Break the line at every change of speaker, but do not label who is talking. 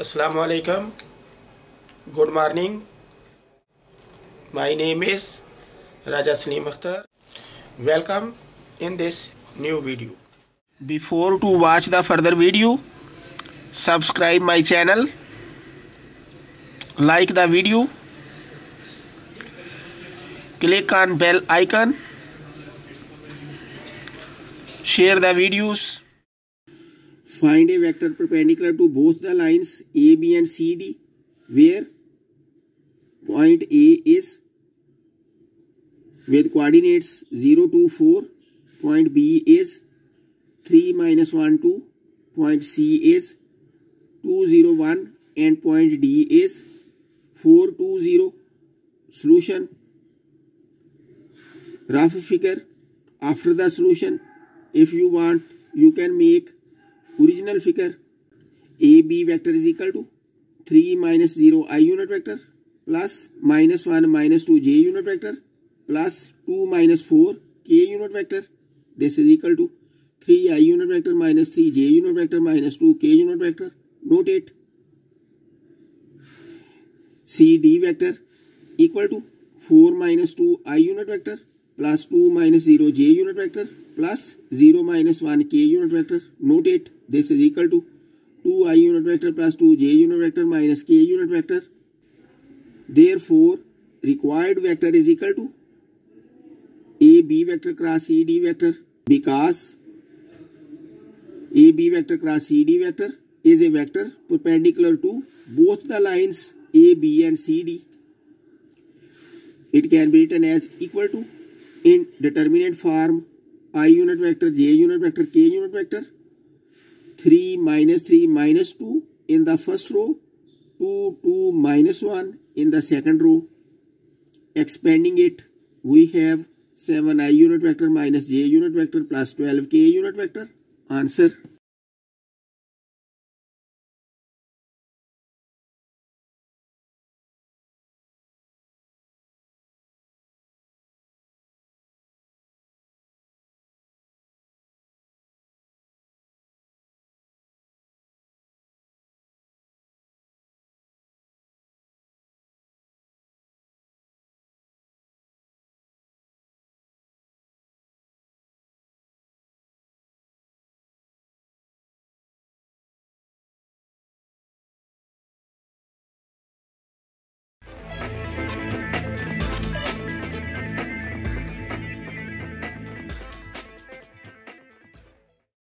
Assalamu alaikum. Good morning. My name is Raja Salim Akhtar. Welcome in this new video. Before to watch the further video, subscribe my channel, like the video, click on bell icon, share the videos. Find a vector perpendicular to both the lines AB and CD, where point A is with coordinates 0, 2, 4, point B is 3, -1, 2, point C is 2, 0, 1, and point D is 4, 2, 0. Solution. Rough figure. After the solution, if you want, you can make original figure. AB vector is equal to 3 minus 0 I unit vector plus -1 minus 2 j unit vector plus 2 minus 4 k unit vector. This is equal to 3 I unit vector minus 3 j unit vector minus 2 k unit vector. Note it. CD vector equal to 4 minus 2 I unit vector plus 2 minus 0 j unit vector plus 0 minus 1 k unit vector. Note it. This is equal to 2 I unit vector plus 2 j unit vector minus k unit vector. Therefore, required vector is equal to AB vector cross CD vector, because AB vector cross CD vector is a vector perpendicular to both the lines AB and CD. It can be written as equal to, in determinant form, I unit vector, j unit vector, k unit vector, 3 minus 3 minus 2 in the first row, 2, 2 minus 1 in the second row. Expanding it, we have 7 I unit vector minus j unit vector plus 12 k unit vector. Answer.